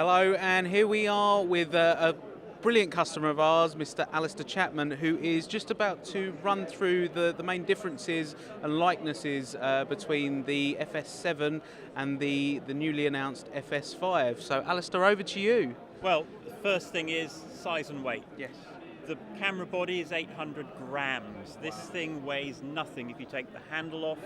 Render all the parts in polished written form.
Hello, and here we are with a brilliant customer of ours, Mr. Alistair Chapman, who is just about to run through the main differences and likenesses between the FS7 and the newly announced FS5. So, Alistair, over to you. Well, the first thing is size and weight. Yes. The camera body is 800 grams. This thing weighs nothing if you take the handle off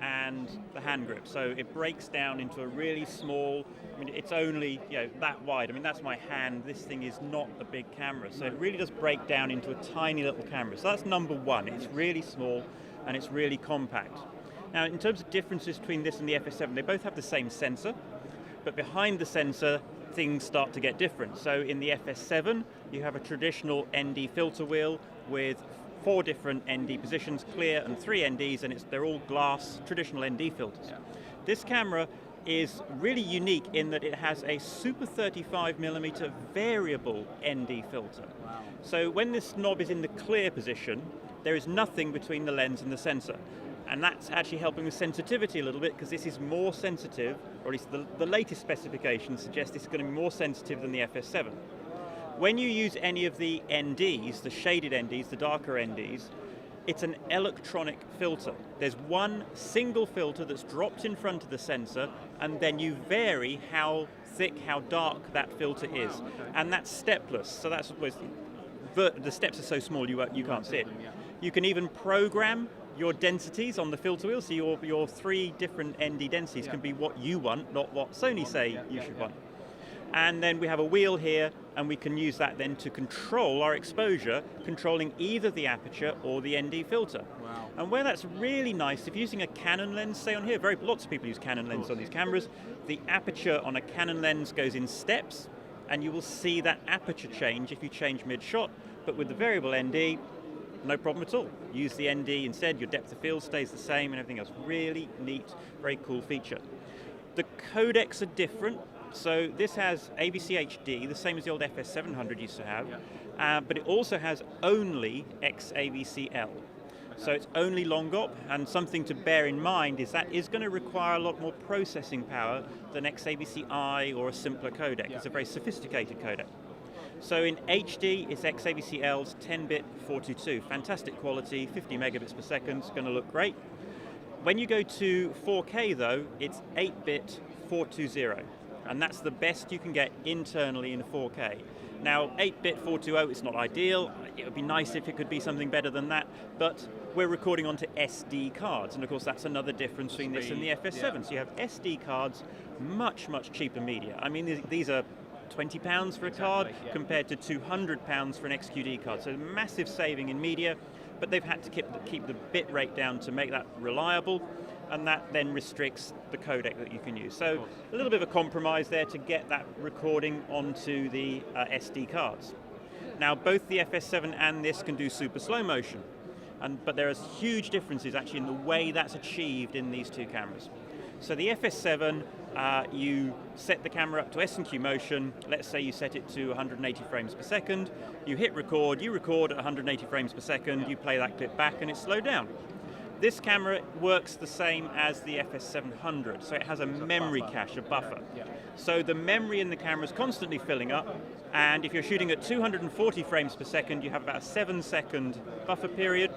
and the hand grip. So it breaks down into a really small, it's only that wide. That's my hand. This thing is not a big camera. So it really does break down into a tiny little camera. So that's number one. It's really small and it's really compact. Now, in terms of differences between this and the FS7, they both have the same sensor, but behind the sensor, things start to get different. So in the FS7, you have a traditional ND filter wheel with 4 different ND positions, clear, and 3 NDs, and they're all glass, traditional ND filters. Yeah. This camera is really unique in that it has a super 35mm variable ND filter. Wow. So when this knob is in the clear position, there is nothing between the lens and the sensor. And that's actually helping with sensitivity a little bit, because this is more sensitive, or at least the latest specifications suggest it's going to be more sensitive than the FS7. When you use any of the NDs, the shaded NDs, the darker NDs, it's an electronic filter. There's one single filter that's dropped in front of the sensor, and then you vary how thick, how dark that filter is. Wow, okay. And that's stepless, so that's the steps are so small you can't see it. Yeah. You can even program your densities on the filter wheel, so your 3 different ND densities can be what you want, not what Sony say you should want. And then we have a wheel here, and we can use that then to control our exposure, controlling either the aperture or the ND filter. Wow. And where that's really nice, if using a Canon lens, say on here, lots of people use Canon lenses on these cameras, the aperture on a Canon lens goes in steps, and you will see that aperture change if you change mid-shot, but with the variable ND, no problem at all. Use the ND instead, your depth of field stays the same and everything else. Really neat, very cool feature. The codecs are different. So this has ABC HD, the same as the old FS700 used to have, but it also has only XAVC-L. So it's only long op, and something to bear in mind is that is going to require a lot more processing power than XAVC-I or a simpler codec. It's a very sophisticated codec. So in HD, it's XAVC-L's 10-bit 422. Fantastic quality, 50 megabits per second, it's going to look great. When you go to 4K though, it's 8-bit 420. And that's the best you can get internally in 4K. Now, 8-bit 420 is not ideal. It would be nice if it could be something better than that, but we're recording onto SD cards, and of course that's another difference between this and the FS7. Yeah. So you have SD cards, much, much cheaper media. These are £20 for a card compared to £200 for an XQD card. So massive saving in media, but they've had to keep the bit rate down to make that reliable, and that then restricts the codec that you can use. So a little bit of a compromise there to get that recording onto the SD cards. Now both the FS7 and this can do super slow motion, but there are huge differences actually in the way that's achieved in these two cameras. So the FS7, you set the camera up to S&Q motion. Let's say you set it to 180 frames per second. You hit record, you record at 180 frames per second, you play that clip back and it's slowed down. This camera works the same as the FS700, so it has a memory cache, a buffer. Yeah. So the memory in the camera is constantly filling up, and if you're shooting at 240 frames per second, you have about a 7-second buffer period.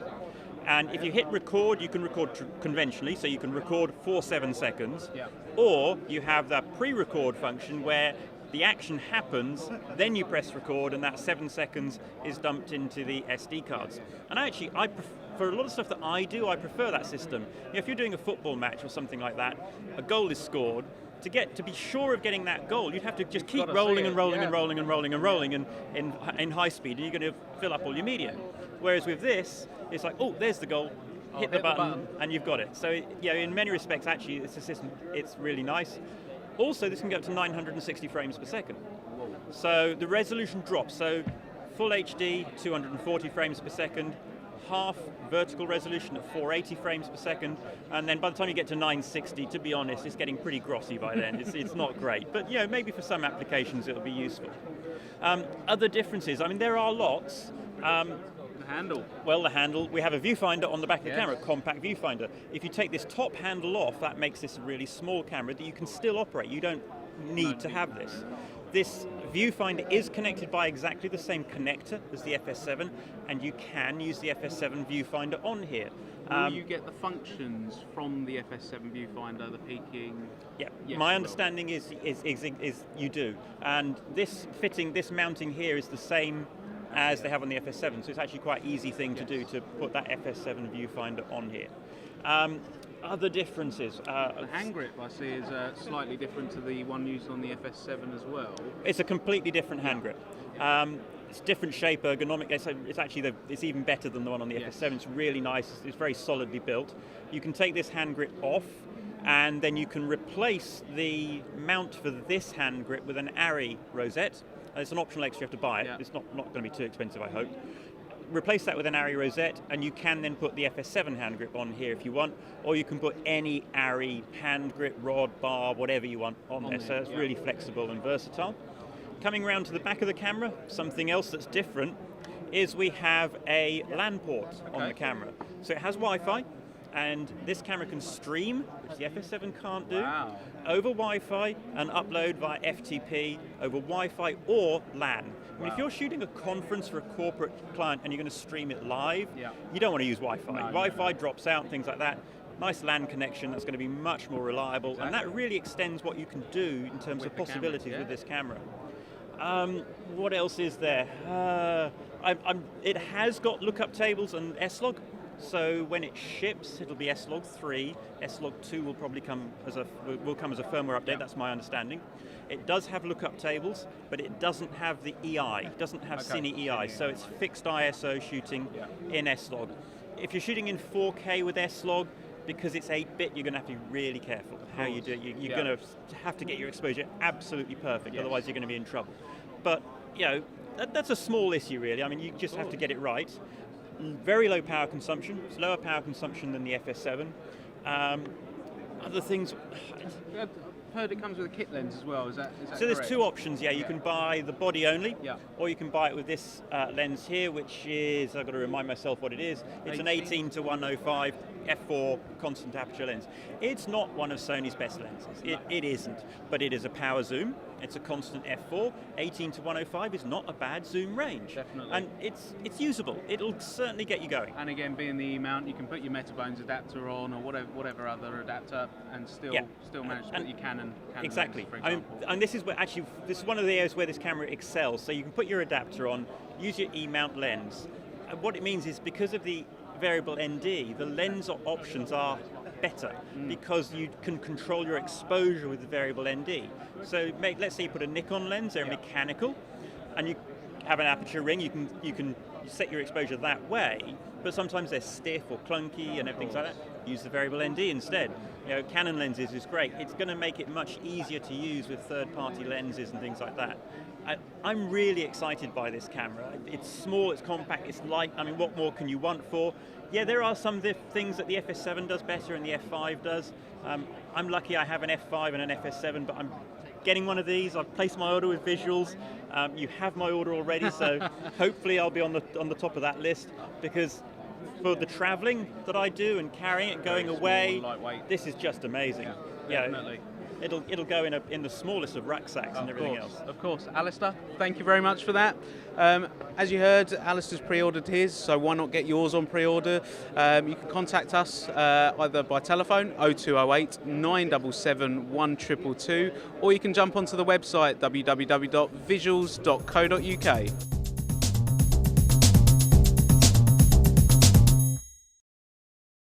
And if you hit record, you can record conventionally, so you can record for 7 seconds, or you have that pre-record function where the action happens, then you press record, and that 7 seconds is dumped into the SD cards. And actually, for a lot of stuff that I do, I prefer that system. If you're doing a football match or something like that, a goal is scored. To be sure of getting that goal, you'd have to just keep rolling and rolling and rolling and rolling and rolling in high speed, and you're going to fill up all your media. Whereas with this, it's like, oh, there's the goal, hit the button, and you've got it. So in many respects, actually, it's a system. It's really nice. Also, this can go up to 960 frames per second. So the resolution drops. So full HD, 240 frames per second, half vertical resolution at 480 frames per second, and then by the time you get to 960, to be honest, it's getting pretty grossy by then. It's not great, but maybe for some applications it'll be useful. Other differences, there are lots. The handle. Well, the handle, we have a viewfinder on the back of the camera, compact viewfinder. If you take this top handle off, that makes this a really small camera that you can still operate. You don't need to have this. This viewfinder is connected by exactly the same connector as the FS7, and you can use the FS7 viewfinder on here. Will you get the functions from the FS7 viewfinder, the peaking? Yeah, Yes, my you will. understanding is you do. And this mounting here is the same as they have on the FS7, so it's actually quite an easy thing to do to put that FS7 viewfinder on here. Other differences. The hand grip I see is slightly different to the one used on the FS7 as well. It's a completely different hand grip. It's different shape, ergonomic. It's actually it's even better than the one on the FS7. It's really nice. It's very solidly built. You can take this hand grip off, and then you can replace the mount for this hand grip with an ARRI rosette. It's an optional extra, you have to buy it. Yeah. It's not going to be too expensive, I hope. Replace that with an ARRI rosette, and you can then put the FS7 hand grip on here if you want, or you can put any ARRI hand grip, rod, bar, whatever you want on there. So it's really flexible and versatile. Coming around to the back of the camera, something else that's different is we have a LAN port on the camera. So it has Wi-Fi, and this camera can stream, which the FS7 can't do, over Wi-Fi and upload via FTP over Wi-Fi or LAN. I mean, if you're shooting a conference for a corporate client and you're going to stream it live, you don't want to use Wi-Fi. Wi-Fi drops out and things like that. Nice LAN connection that's going to be much more reliable, and that really extends what you can do in terms of possibilities with this camera. What else is there? It has got lookup tables and S-Log. So when it ships, it'll be S-Log 3. S-Log 2 will probably come as a firmware update. That's my understanding. It does have lookup tables, but it doesn't have the EI. It doesn't have Cine EI. So it's fixed ISO shooting in S-Log. If you're shooting in 4K with S-Log, because it's 8-bit, you're going to have to be really careful how you do it. You're going to have to get your exposure absolutely perfect, otherwise you're going to be in trouble. But that's a small issue, really. I mean, you just have to get it right. Very low power consumption. It's lower power consumption than the FS7. Other things. I've heard it comes with a kit lens as well. Is that So there's correct? two options. You can buy the body only, Yeah. or you can buy it with this lens here, which is, I've got to remind myself what it is. It's an 18-105 f4 constant aperture lens. It's not one of Sony's best lenses. It isn't, but it is a power zoom. It's a constant f4. 18-105 is not a bad zoom range. Definitely. And it's usable. It'll certainly get you going. And again, being the E-mount, you can put your Metabones adapter on, or whatever other adapter, and still manage to put your Canon Exactly. lens, for example. And this is one of the areas where this camera excels. So you can put your adapter on, use your E-mount lens. And what it means is, because of the variable ND, the lens options are better because you can control your exposure with the variable ND. So let's say you put a Nikon lens, they're mechanical, and you have an aperture ring, you can set your exposure that way, but sometimes they're stiff or clunky and everything like that. Use the variable ND instead. Canon lenses is great. It's going to make it much easier to use with third-party lenses and things like that. I'm really excited by this camera. It's small, it's compact, it's light. I mean, what more can you want for? Yeah, there are some things that the FS7 does better and the F5 does. I'm lucky I have an F5 and an FS7, but I'm getting one of these. I've placed my order with Visuals. You have my order already, so hopefully I'll be on the top of that list, because for the traveling that I do and carrying it, going away, this is just amazing. Definitely. It'll go in the smallest of rucksacks and everything else. Of course. Alistair, thank you very much for that. As you heard, Alistair's pre-ordered his, so why not get yours on pre-order? You can contact us either by telephone, 0208 977 1222, or you can jump onto the website, www.visuals.co.uk.